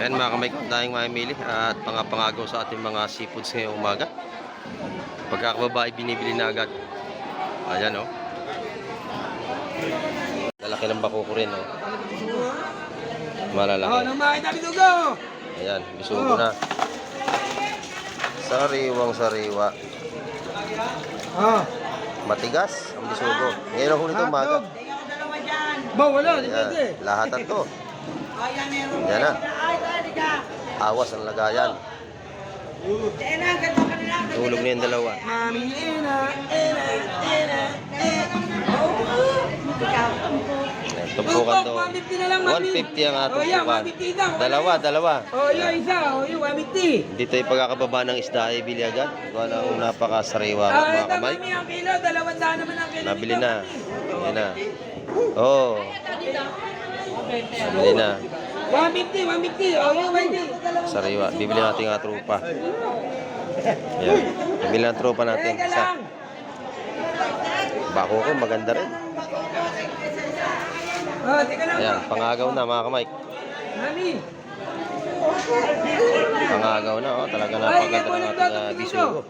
Ayan mga kamay ko, dahil mamimili at pangagaw sa ating mga seafoods ngayong umaga. Pagkakababa ay binibili na agad. Ayan o. Lalaki ng bako ko rin o. Malalaki. Ayan, bisugo na. Sariwang sariwa. Matigas ang bisugo. Ngayon ang huli ito umaga. Ayan, lahatan to. Yan na. Awas ang lagayan. Tulog na yung dalawa. Tumpukan to. 150 ang atong tukan. Dalawa. Oh, yung isa. Oh, yung 150. Dito yung pagkakababa ng isda ay bili agad. Kung anong napakasariwa mga kamay. Ang kilo, 200 naman ang kilo. Nabili na. Yan na. Oh. Nabili na. 150. Oh, yung 150. Sariwa. Bibili natin ang tropa. Yan. Bibili ang tropa natin. Isa. Bako ko, maganda rin. Oh, teka lang. Ayan, pangagaw na mga kamay. Nani? Pangagaw na, oh. Talaga napaganda ng ating bisugo.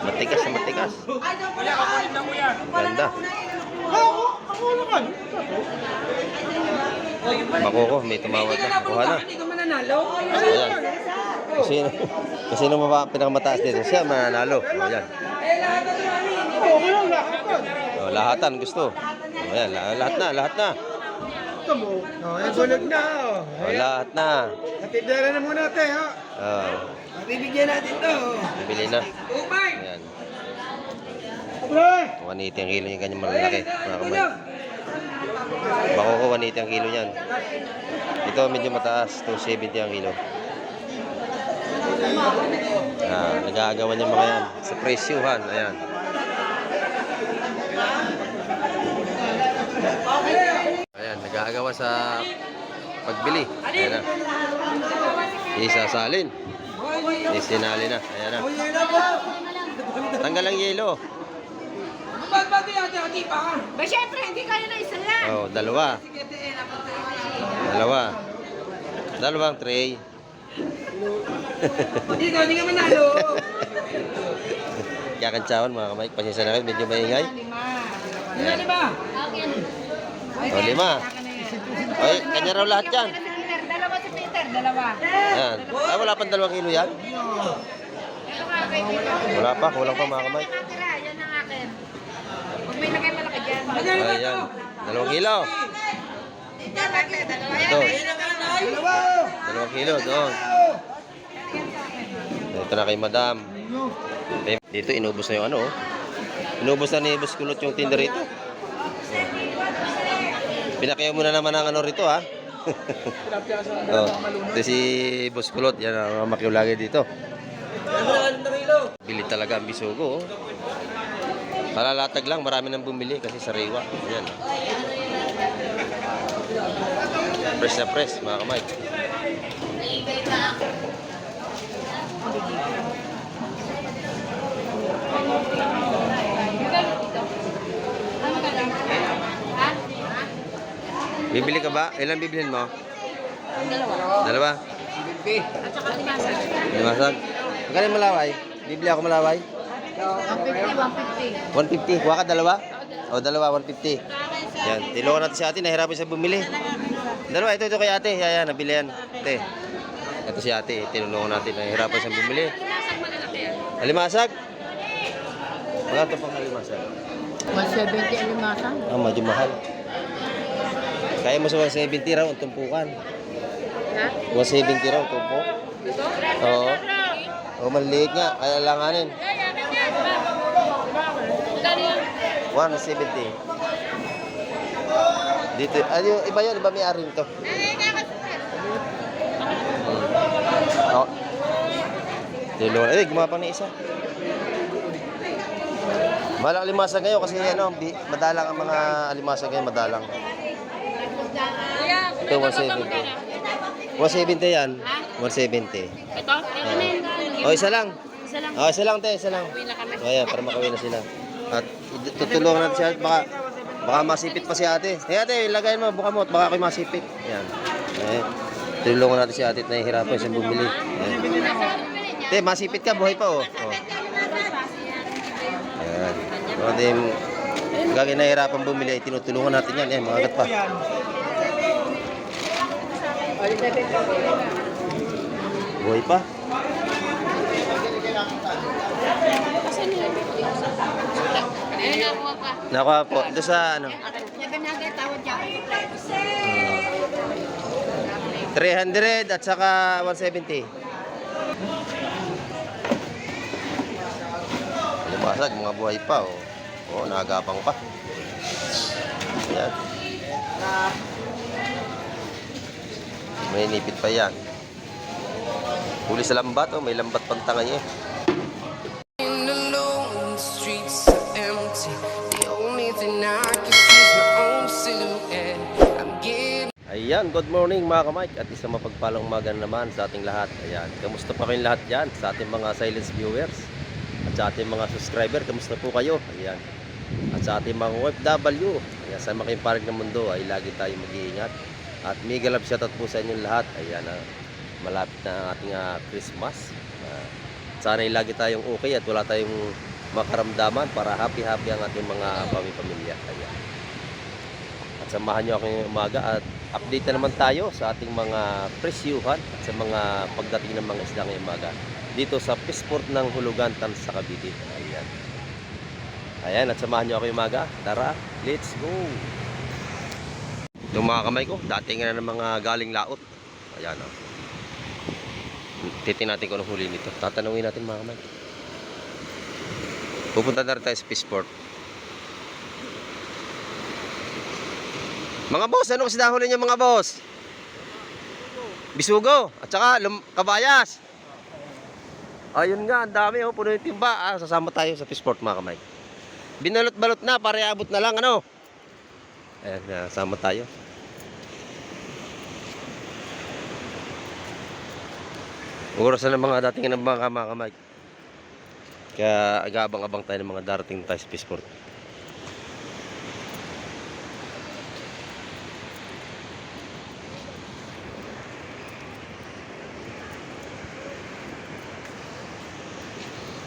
Matigas na matigas. Ganda. Bako ko, may tumawag na. Kuha na. Hindi ka mananalo. Ayan. Kasi nung pinakamataas dito, siya mananalo. Ayan. Lahat na tumami. Oh, lahatan gusto. Oh, ayan, lahat na. Oh, yung bulog na. Oh, lahat na. Natidera na muna tayo. Oh, Bibigyan natin to. bibili na. Upay. Ayan. Upay. 180 ang kilo yung kanyang malalaki. Mga kamay. Bako ko 180 ang kilo niyan. Ito medyo mataas, 270 ang kilo. Nag-aagawan niya mga yan sa presyuhan. Ayan. Ayan, nag-aagawan sa pagbili. Ayan na. Isasalin. Isinali na. Ayan na. Tanggal ang yelo. Ba't hati pa ka? Ba, syempre, hindi kaya na isa yan. Oh, dalawa. Dalawang tray. Hindi ka manalo. Kakantsawan mga kamay. Pasensya na kayo, medyo maingay. Ano ba? O, 5. Oy, kanya raw lahat yan. Dalawa si Peter, dalawa. Ayan. Ay, wala pang 2 kilo yan? Ito nga kay Peter. Wala pa, kulang pa mga kamay. Yan ang akin. Huwag may lagay malaki dyan. Ayan. 2 kilo. Ito. 2 kilo doon. Ito na kay madam. Dito, inubos na yung ano. Inubos na ni Boss Kulot yung tinder rito. Pinakayaw mo na naman ang ano rito, ha? Oh, ito si Boss Kulot. Yan ang makiyaw lagi dito. Bili talaga ang bisugo, oh. Palalatag lang, marami nang bumili kasi sariwa. Ayan. Press na press, mga kamay. Bibili ka ba? Ilan bibilhin mo? Dalawa? At saka limasag. Limasag? Magkano yung malaway? Bibili ako malaway? 150. 150. Kuha ka dalawa? O, dalawa, 150. Yan. Tilungan natin si ate. Nahirapan siya bumili. Dalawa. Ito kay ate. Yan, nabili yan. Ate. Ito si ate. Tinulungan natin. Nahirapan siya bumili. Limasag malalaki yan. Alimasag? Wala ito pang alimasag. 170 ang limasag. Ah, medyo mahal. Kaya mo sa 170 raw ang tumpukan. Ha? 170 raw tumpok. Ito? Oo. O, maliit nga. Kaya langanin. 170. Dito, ano iba yun? Iba may-ari nito. Oo. Dilungan. Eh, gumapang na isa. Mahal ang alimasag ngayon kasi ano, madalang ang mga alimasag ngayon, madalang. Ito, 170. 170 yan. 170. Ito? O, isa lang. Isa lang. O, isa lang, te, isa lang. Uwi na kami. O, yan, para makauwi na sila. At tutulungan natin siya. Baka masipit pa si ate. Eh, ate, ilagay mo, buka mo at baka kayo masipit. Yan. Eh. Tulungan natin si ate at nahihirapan siyang bumili. Ayan. Te, masipit ka, buhay pa oh. Ayan. Kung natin gagawin nahihirapan bumili, ay tinutulungan natin yan. Ayan, makagat pa. Buhay pa. Ayun, nakuha pa. Nakuha po. Ito sa ano? Naganagay, tawad niya. 300 at saka 170. Lumasag, mga buhay pa oh. Oh, nagapang pa. Ayan. May nipit pa yan. Huli sa lambat oh, may lambat pantanga niya. Alone, the streets are empty. The only thing I can see is my own silhouette. I'm getting Ayan, good morning mga kamike at isang mapagpalang umaga naman sa ating lahat. Ayan, kamusta pa kayong lahat dyan sa ating mga silence viewers at sa ating mga subscriber, kamusta po kayo? Ayan, at sa ating mga OFW, ayan, sa mga parig ng mundo ay lagi tayong mag-iingat at mega love shoutout po sa inyong lahat. Ayan, malapit na ang ating Christmas. Sana ay lagi tayong okay at wala tayong makaramdaman para happy-happy ang ating mga pamilya. Ayan. At samahan nyo ako ngayong umaga at update na naman tayo sa ating mga presyuhan at sa mga pagdating ng mga isda ngayong umaga dito sa Fishport ng Hulugan, sa Cavite. Ayan. Ayan, at samahan nyo ako ngayong umaga. Tara, let's go! Itong mga kamay ko, dating na ng mga galing laot. Ayan o. Titin natin kung anong huli nito. Tatanungin natin mga kamay. Pupunta na rin tayo sa Fishport. Mga boss, anong isda huli niyo mga boss? Bisugo. At saka kabayas. Ayun nga, ang dami oh, puno yung timba. Sasama tayo sa Fishport mga kamay. Binalot-balot na, para abot na lang ano. Ayan, sama tayo. Oras na ng mga dating ng mga kamay. Kaya agabang-abang tayo ng mga darating tayo sa Fishport.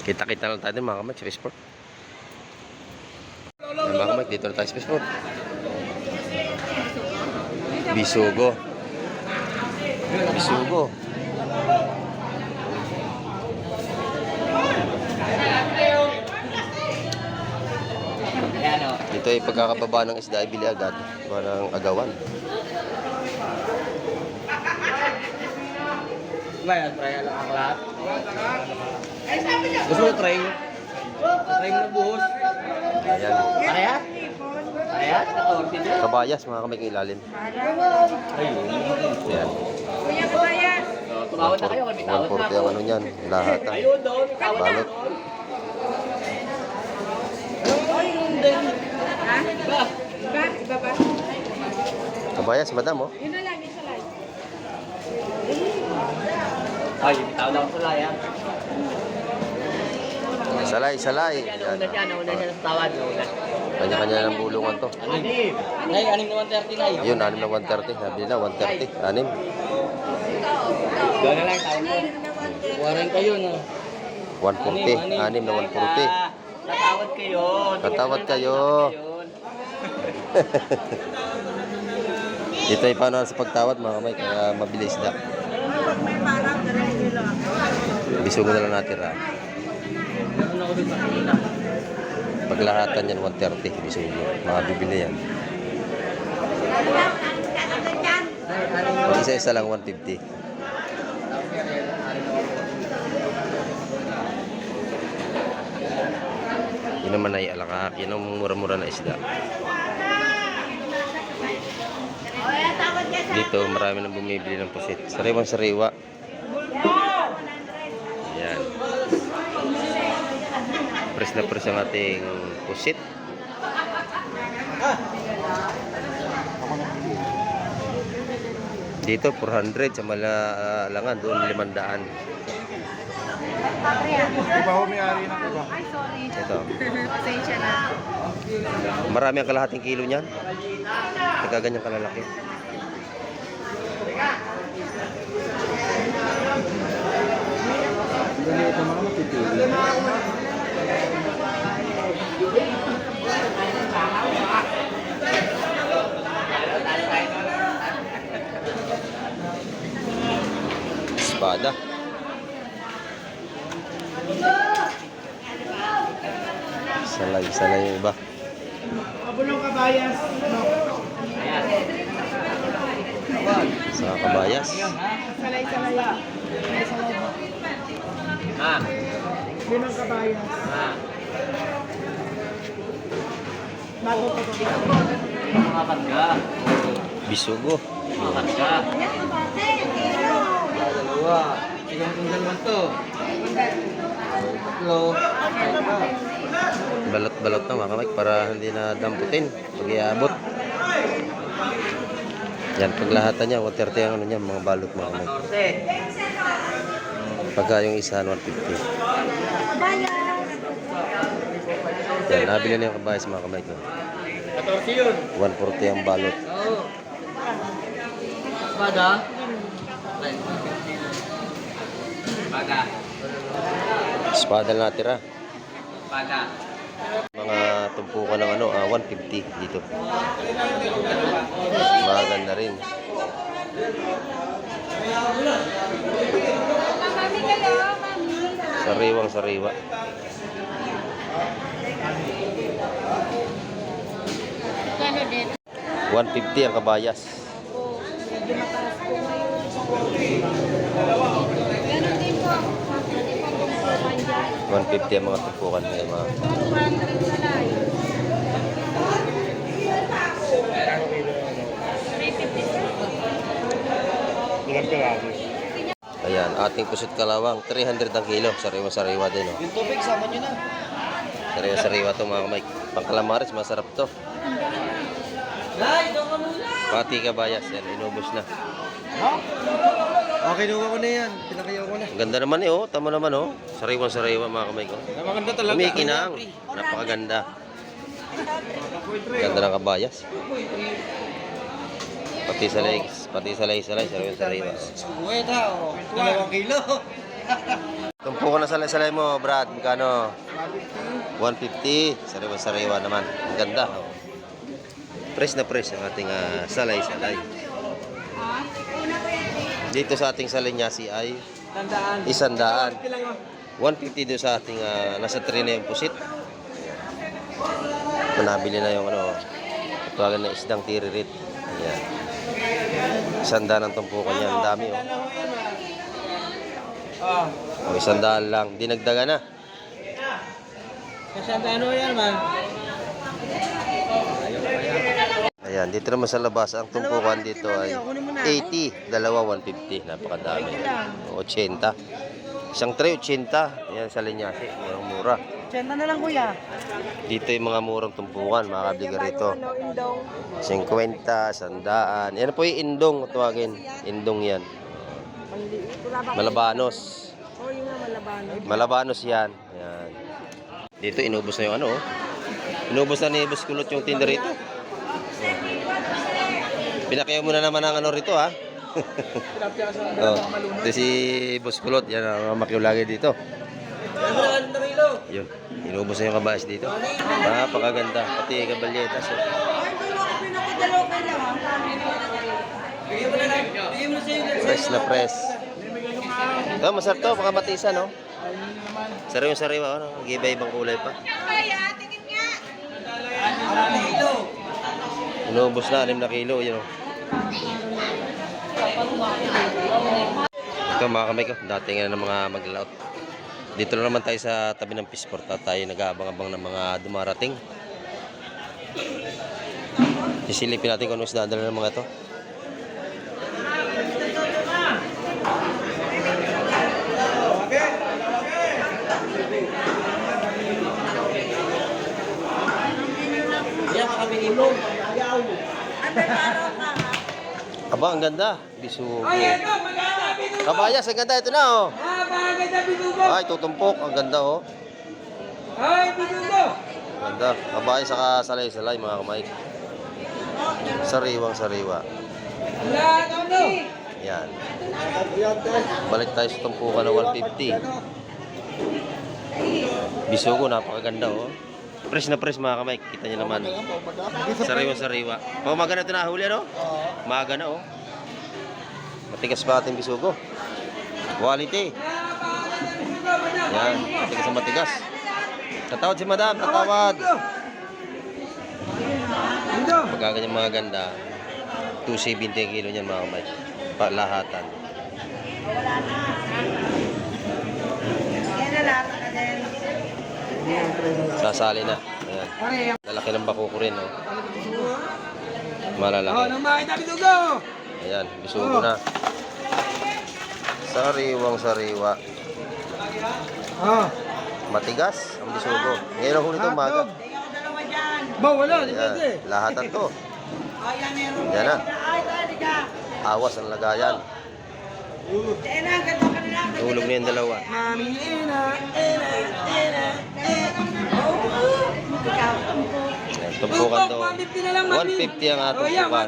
Kita-kita lang tayo din mga kamay sa Fishport. Mga kamay, dito na tayo sa Fishport. Bisugo. Bisugo. Ito ay pagkakababa ng isda, ibili agad. Parang agawan. Bayan, try lang ang lahat. Gusto mo try? Try mo na buhos. Ayan. Parehas? Parehas? Kabayas, mga kamay ng ilalim. Ayan. Kuya Kabayas. Tumawad na kayo, kami tawad na 140 ang ano niyan. Lahat. Ayun doon, tawad na. Balot. Ha? Iba? Iba ba? Kabayas, madam oh. Yun na lang, isa lang. Ay, tawad ako sa laya. Salay, salay. Nauna siya sa tawad. Kanya-kanya ng bulungan to. Anim. Nay, 6 na 130 na yun. Yun, 6 na 130. Nabili na, 130. 6. Doon na lang, tawad ko. Waran kayo, no? 140. 6 na 140. Tatawad kayo. Tatawad kayo. Dito ay paano sa pagtawad mga kamay, kaya mabilis na. Bisugo na lang natin ra. Paglahatan yan 130 bisugo. Mga bibili yan. Pag isa-isa lang 150. Yun naman ay alakahak. Yun ang mura-mura na isda. Dito marami nang bumibili ng pusit. Sariwang sariwa. Ayan. Press na press ang ating pusit. Dito 400 sa Malalangan, doon 500. Iba ho may-ari ng iba. Ay, sorry. Ito. Pasensya na. Marami ang kalahating kilo niyan. Nagkaganyan kalalaki. Espada. Salay yung iba. Abulong kabayas. Sa kabayas. Salay-salay. Salay-salay. Ah. Limang kabayas. Ah. Bago pa ito. Makakat ka. Bisugo. Makakat ka. Dalawa. Tignan kung dalawa to. Tatlo. Balot-balot na mga kamay para hindi na damputin pag iabot. Yan, paglahatan niya, 130 ang ano niya, mga balot mga kamay. 14. Pagka yung isa, 150. Yan, nabili na yung kabayas mga kamay ko. 14 yun. 140 ang balot. Oo. Espada. Espada. Espada na natira. Espada. Mga tumpukan ng ano, 150 dito. Maganda rin. Sariwang sariwa. Kano din? 150 ang kabayas. Medyo mataas po ngayon. Ganon din po. Hindi po bumbukan dyan. 150 ang mga tumpukan ng mga. 200 salay. 350. Ayan, ating pusit kalawang, 300 ang kilo. Sariwa-sariwa din, oh. Yung tubig, sama nyo na. Sariwa-sariwa to mga kamay. Pangkalamaris, masarap to. Lai, doon ka muna. Pati kabayas, yan, inubos na. Ha? Okay, nuha ko na yan. Pinakayaw ko na. Ang ganda naman oh, tama naman oh. Sariwa-sariwa mga kamay ko. Maganda talaga. Kumikinang, napakaganda. Ganda ng kabayas. Pati salay, sariwa-sariwa. Wait ha, 2 kilo. Tumpukan na salay mo, Brad. Magkano? 150. Sariwa-sariwa naman. Ang ganda. Oh. Fresh na fresh ang ating salay-salay. Dito sa ating salinyasi ay Tandaan. 100. 150 doon sa ating nasa 3 na yung pusit. Nabili na yung ano, tawagan na isdang tiririt. Ayan. 100 ang tumpukan niya. Ang dami oh. O 100 lang. Dinagdagan na. Kasi ano yan man? Ayan, dito naman sa labas, ang tumpukan dito ay 80, dalawa 150, napakadami. 80. Isang tray 80. Ayan sa linyasi, murang-mura. 80 na lang kuya. Dito yung mga murang tumpukan, makakabili ka rito. Ano, indong. 50, 100. Yan po yung indong, tawagin. Indong yan. Malabanos. Oh, yung nga malabano. Malabanos yan. Ayan. Dito inubos na yung ano. Oh. Inubos na ni Boss Kulot yung tinda rito. Pinakayaw mo na naman ang ano rito ha. Oh, ito si Boss Kulot, yan ang makiw lagi dito. Yun, inubos na yung kabayas dito. Napakaganda, pati kabalyetas. Oh. Fresh na fresh. Ito, masarap to, makamatisan no. Sariwa-sariwa, ano? Nag-iba-ibang kulay pa. Inubos na, 6 na kilo, yun o. Ito mga kamay ko, dating na ng mga maglaot. Dito na naman tayo sa tabi ng Peaceport at tayo nag-aabang-abang ng mga dumarating. Sisilipin natin kung ano isdadala ng mga to. Aba, ang ganda. Bisugo. Kabayas, ang ganda. Ito na, oh. Ay, tutumpok. Ang ganda, oh. Ganda. Kabayas, saka salay-salay, mga kamay. Sariwang sariwa. Yan. Balik tayo sa tumpukan ng 150. Bisugo, napakaganda, oh. Fresh na fresh mga kamay. Kita nyo naman. Sariwa-sariwa. Oh, maga na ito na huli, ano? Maga na, oh. Matigas pa ating bisugo. Quality. Yan, matigas na matigas. Tatawad si madam, tatawad. Pagka ganyan mga ganda, 270 kilo niyan mga kamay. Palahatan. Sasali na. Ayan. Lalaki ng bakuko rin, no? Malalaki. Ayan, bisugo na. Sariwang sariwa. Matigas ang bisugo. Ngayon ang huli ito umaga. Wala, Ayan, lahatan to. Yan na. Awas ang lagayan. Tulog na yung dalawa. Ayan, tumpukan to. 150 ang atong tupan.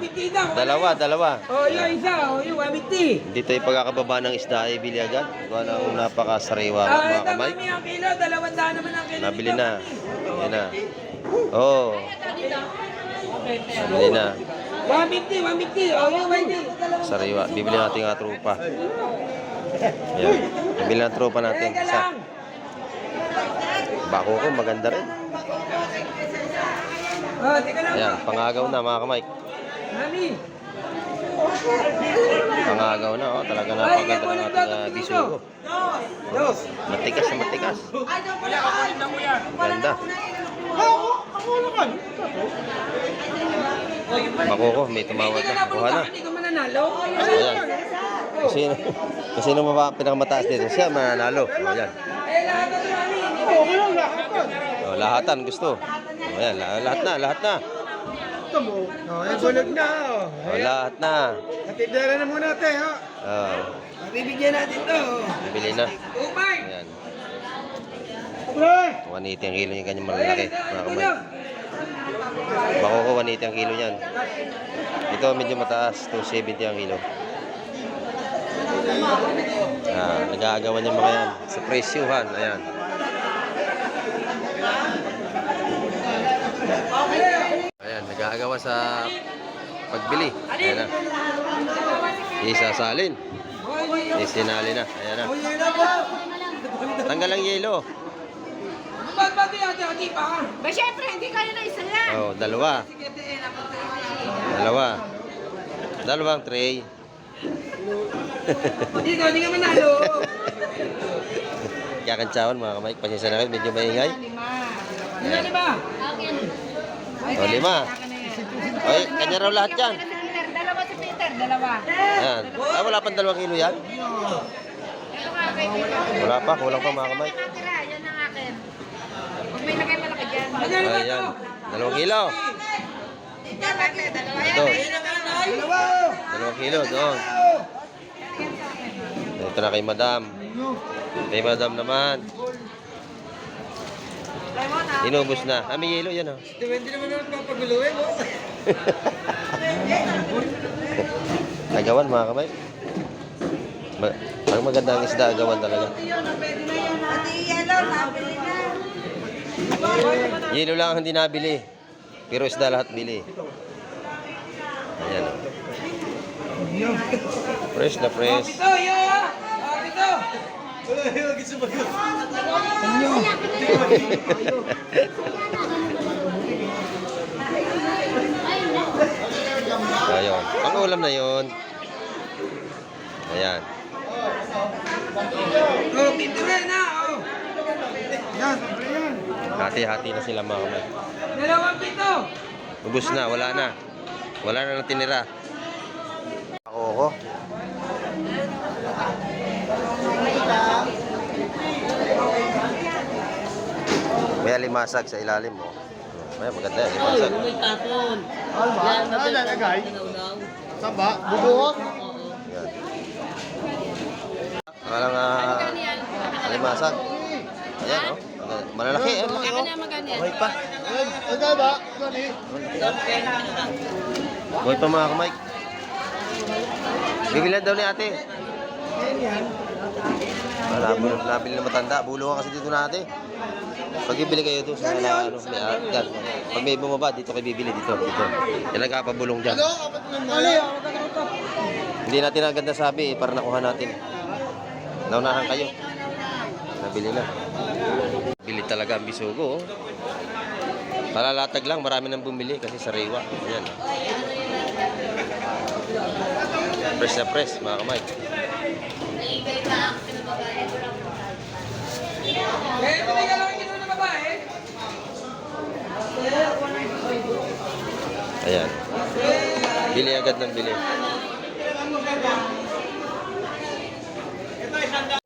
Dalawa. yung isa, yung 150. Dito yung pagkakababa ng isda ay bili agad. Wala ang napakasariwa mga kamay. ang kilo, 200 naman ang kilo. Nabili na. Yan na. Oh. Nabili na. 150. Yung 150. Sariwa. Bibili natin ang tropa. Yan. Bibili ang tropa natin. Isa. Bako ko, maganda rin. Teka lang. Ayan, pangagaw na mga kamay. Mami. Pangagaw na, oh. Talaga napaganda ng ating bisugo. Matigas na matigas. Ganda. Bako ko, may tumawag na. Kuha na. Hindi ka mananalo. Ayan. Sino ba pinakamataas dito? Siya mananalo. Ayan. Oh, lahatan gusto. Oh, ayan, lahat na. Bulag na. Oh, lahat na. Natidera na muna tayo. Oh, Bibigyan natin to. bibili na. Upay. Ayan. Pre! 180 ang kilo yung kanyang malalaki. Mga kamay. Bako ko 180 ang kilo niyan. Ito medyo mataas, 270 ang kilo. Nag-aagawan yung mga yan sa presyuhan. Ayan. Ayan, nag-aagawan sa pagbili. Ayan na. Isasalin. Isinali na. Ayan na. Tanggal ang yelo. Ba't hati pa ka? Ba, syempre, hindi kayo na isa yan. Oh, dalawa. Dalawang tray. Hindi ka manalo. Kakantsawan mga kamay. Pasensya na kayo. Medyo maingay. Lima. O, 5. Oy, kanya raw lahat yan. Dalawa si Peter, dalawa. Ayan. Wala pang 2 kilo yan? Ito nga kay Peter. Wala pa. Kulang pa mga kamay. Natira, yan ang akin. Huwag may lagay malaki dyan. Ayan. 2 kilo. Yan, Peter, dalawa yan. Ito. 2 kilo. Doon. Ito na kay madam. Kay madam naman. Inubos na. May yelo yan, oh. Hindi naman naman papaguluhin, oh. Agawan mga kamay. Ang maganda ang isda, agawan talaga. Yelo lang ang hindi nabili. Pero isda lahat bili. Ayan, oh. Fresh na fresh. Pito, Pito. Ayun. Pang-ulam na yun. Ayan. Pito rin na. Yan, pre yan. Hati-hati na sila mga kamay. Dalawang pito. Ubus na, wala na. Wala na nang tinira. Ako. May alimasag sa ilalim mo. May maganda yan, alimasag. Yan, agay. Saba, bubuhok. Yan. Walang alimasag. Ayan, oh. Malalaki, laki, oh. Buhay pa. Agay ba? Gani. Buhay pa mga kamay. Bibilan daw ni ate. Nabili na matanda. Bulungan kasi dito na ate. Pag bibili kayo doon sa ano, yan. Pag may bumaba, dito kayo bibili. Dito. Yan nagkapabulong dyan. Hindi natin ang ganda sabi para nakuha natin. Naunahan kayo. Nabili na. Bili talaga ang bisugo. Oh. Palalatag lang, marami nang bumili kasi sariwa. Ayan. Fresh na fresh, mga kamay. Eh, binigyan lang yung ng babae. Ayan. Bili agad ng bili.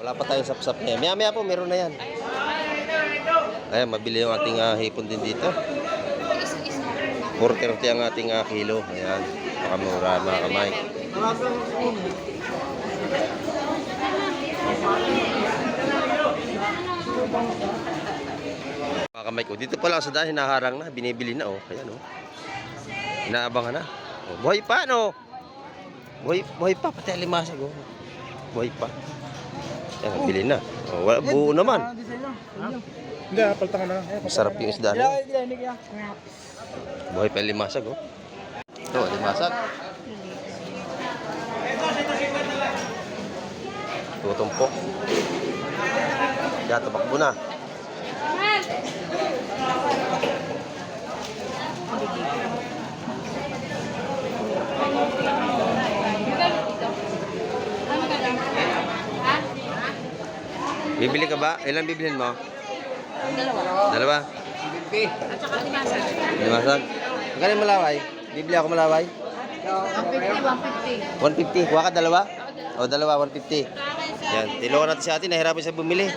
Wala pa tayong sapsap niya. Maya-maya po, meron na yan. Ayan, mabili yung ating hipon din dito. 4.30 ang ating kilo. Ayan, makamura mga kamay. Mga kamay ko, dito pa lang sa dahil hinaharang na, binibili na oh. Ayan oh. Inaabangan na. Oh, buhay pa no. Buhay pa, pati alimasag oh. Buhay pa. Ayan, bili na. Oh, wala, buo naman. Hindi, palta ka na. Masarap yung isda niya. Buhay pa yung limasag, oh. Ito, limasag. Tutumpok. Yan, tumakbo na. Bibili ka ba? Ilan bibilhin mo? Dalawa? At saka limasag. Limasag? Magkano yung malaway? Bibili ako malaway? 150, 150. 150. Kuha ka dalawa? O dalawa, 150. Yan. Tilungan natin si ate. Nahirapan siya bumili.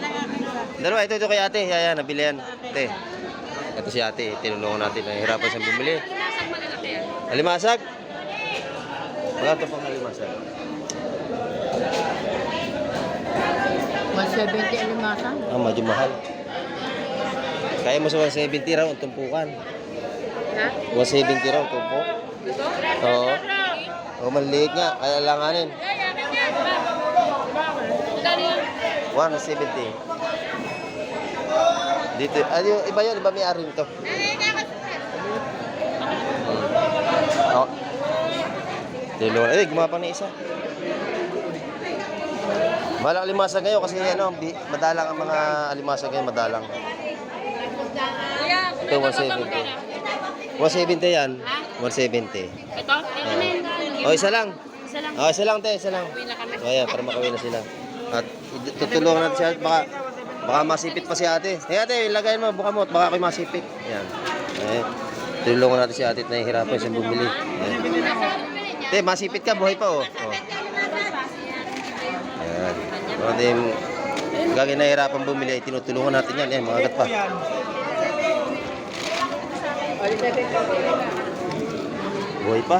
Dalawa. Ito kay ate. Yan, nabili yan. Ate. Ito si ate. Tinulungan natin. Nahirapan siya bumili. Limasag malalaki yan. Alimasag? Wala ito pang alimasag. 170 ang limasag. Ah, medyo mahal. Kaya mo sa 170 raw ang tumpukan. Ha? 170 raw tumpok. Ito? Oo. O, maliit nga. Kaya langanin. Magkano yan? 170. Dito, yung iba yun, iba may-ari nito. Oo. Tilungan. Eh, gumapang na isa. Malang alimasag ngayon kasi ano, madalang ang mga alimasag ngayon, madalang. Ito, 170. 170 yan. 170. Ito? Ito na yun. O, isa lang. Isa lang. O, isa lang, te, isa lang. Uwi na kami. O, yan, para makawin na sila. At tutulungan natin siya, baka masipit pa si ate. Hey, ate, ilagay mo, buka mo, at baka ako'y masipit. Yan. Eh, tulungan natin si ate at nahihirapan siyang bumili. Yan. Te, masipit ka, buhay pa, oh. Yan. Mga din, gagawin nahihirapan bumili, ay tinutulungan natin yan. Yan, mga agat pa. Buhay pa.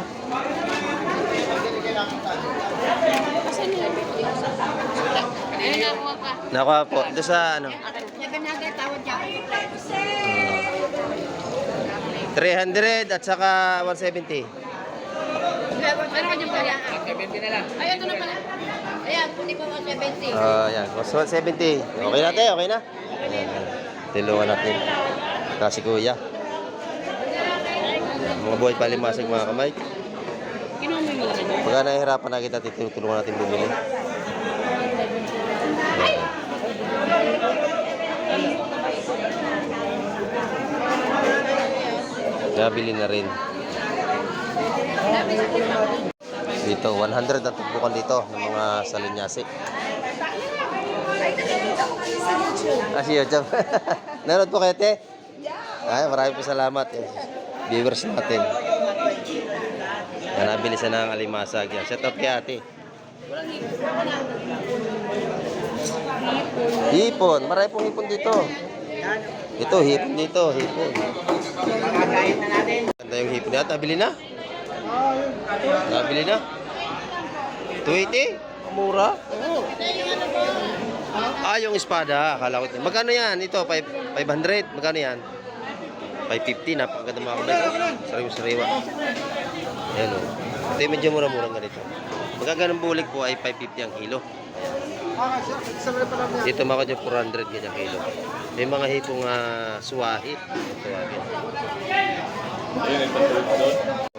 Ayun, nakuha ka. Nakuha po. Ito sa ano? Sabi natin, tawad niya. 300 at saka 170. Meron ka dyan pala. 70 na lang. Ayan, ito na pala. Ayan, kunin ko 170. Yan. 170. Okay na tayo, okay na? Ayan. Tulungan natin. Kasi kuya. Mga buhay palimasag mga kamay. Kinuha mo yung mga. Pagka nahihirapan na kita, tinutulungan natin bumili. Nabili na rin. Dito, 100 ang tumpukan dito ng mga salinyasi. Si YouTube. Nanood po kayo, te? Ay, maraming po salamat. Viewers natin. Nabili siya ng alimasag. Yan. Set up kay ate. Hipon. Marami pong hipon dito. Ito, hipon dito. Hipon. Ganda yung hipon natin. Nabili na? Nabili na? 280? Mura? Oo. Ah, yung espada. Akala ko. Magkano yan? Ito, 500. Magkano yan? 550. Napakaganda mga kamay. Sariwa-sariwa. Ayan o. Ito yung medyo mura-mura ganito. Magkaganang bulik po ay 550 ang kilo. Dito mga dyan 400 ganyan kilo. May mga hipong suwahi.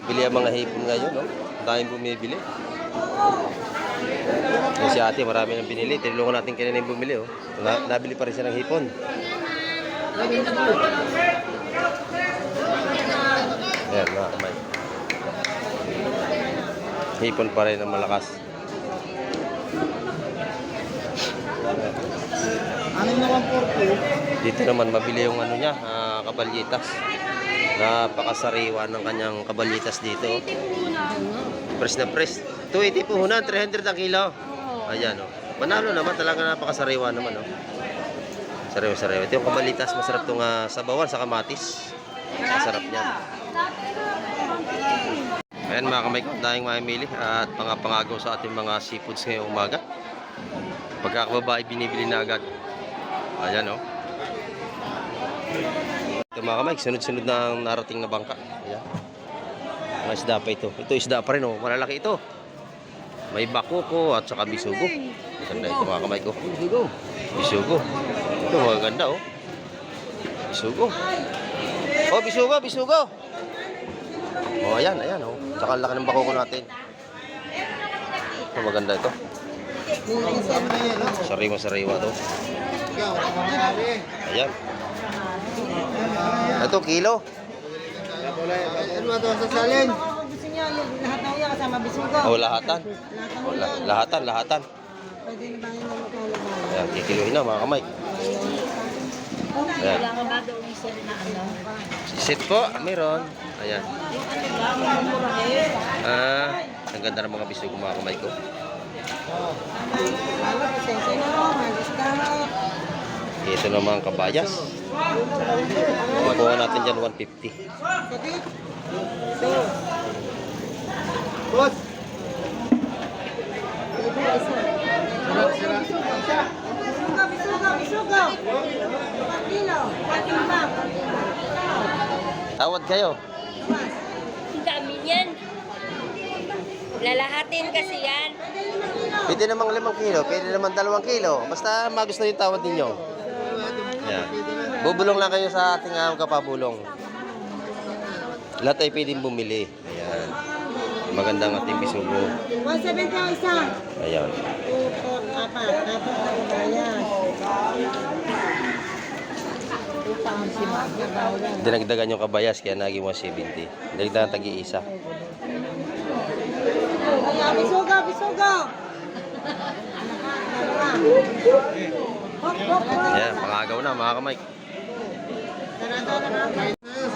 Bili ang mga hipon ngayon, no? Daming bumibili. Yung si ate, marami nang binili. Tinulungan natin kanina yung bumili, oh. Nabili pa rin siya ng hipon. Ayan, mga kamay. Hipon pa rin ang malakas. Dito naman mabili yung ano niya, kabalyitas. Napakasariwa ng kanyang kabalyitas dito. Press na press. 280 po hunan, 300 ang kilo. Ayan, oh. Manalo naman, talaga napakasariwa naman, oh. Sariwa-sariwa. Ito yung kabalyitas, masarap itong sabawan sa kamatis. Masarap niyan. Ayan mga kamay ko, dahil mamimili at pangagaw sa ating mga seafoods ngayong umaga. Pagkakababae, binibili na agad. Ayan, oh. Ito mga kamay, sunod-sunod na ang narating na bangka. Ayan. Mga isda pa ito. Ito isda pa rin, oh. Malalaki ito. May bakuko at saka bisugo. Ganda ito mga kamay ko. Bisugo. Ito maganda, oh. Bisugo. Oh, bisugo, bisugo. Oh, ayan, ayan, oh. Tsaka ang laki ng bakuko natin. Ito maganda ito. Sariwa-sariwa to. Ayan. Ito, kilo. Ano ba ito sa salin? Gusto niya yung lahat ng yan kasama bisugo. Oh, lahatan. Oh, lahatan, lahatan. Pwede na bang yung magkano? Ayan, kikiluhin na mga kamay. Ayan. Kailangan ba doon isa rin na ano? Sit po, meron. Ayan. Ang ganda ng mga bisugo mga kamay ko. Ano, pasensya na mo, mag-discount. Ito naman ang kabayas. Makuha natin dyan 150. Sakit? Boss! Bisugo! 4 kilo, 4 timbang. Tawad kayo. Ang dami niyan. Lalahatin kasi yan. Pwede namang 5 kilo, pwede naman 2 kilo. Basta magusto yung tawad ninyo. Yan. Bubulong lang kayo sa ating kapabulong. Lahat ay pwedeng bumili. Ayan. Magandang ating bisugo. 170 ang isa. Ayan. 2, 4, 4. Dapat ang bayan. Upang si Magda bayan. Dinagdagan yung kabayas kaya naging 170. Dinagdagan tagi-isa. Kaya bisugo, bisugo! Hop, hop, hop! Ayan, pangagaw na mga kamay.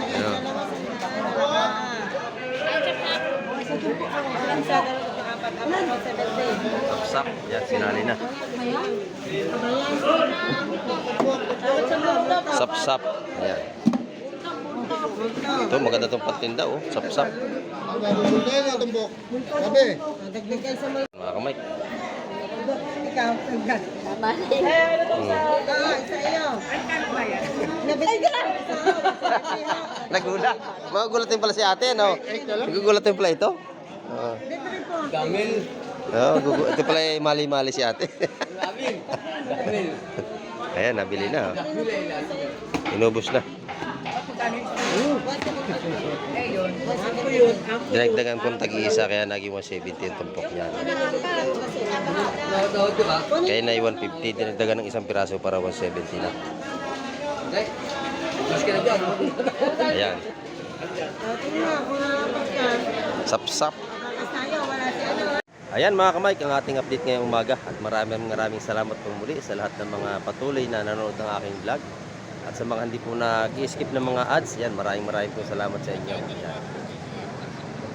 Ayan. Sapsap. Yan, sinali na. Sapsap. Ayan. Ito, maganda itong patinda, oh. Sapsap. Dagdag kayo sa mga Mga kamay. ikaw. Isa iyo. Nagulat. Magugulatin pala si ate, no? Nagugulatin pala ito? Oo. Dito rin po. Ito pala ay mali-mali si ate. Ayan, nabili na. Inubos na. Dinagdagan kong tag-iisa kaya naging 170 yung tumpok niya. Kaya na 150, dinagdagan ng isang piraso para 170 na. Ayan. Sap-sap. Ayan mga kamay, ang ating update ngayong umaga at maraming salamat po muli sa lahat ng mga patuloy na nanonood ng aking vlog at sa mga hindi po nag-skip ng mga ads. Yan, maraming po salamat sa inyo. Ayan.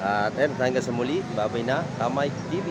At ayun, hanggang sa muli, babay na, Kamay TV.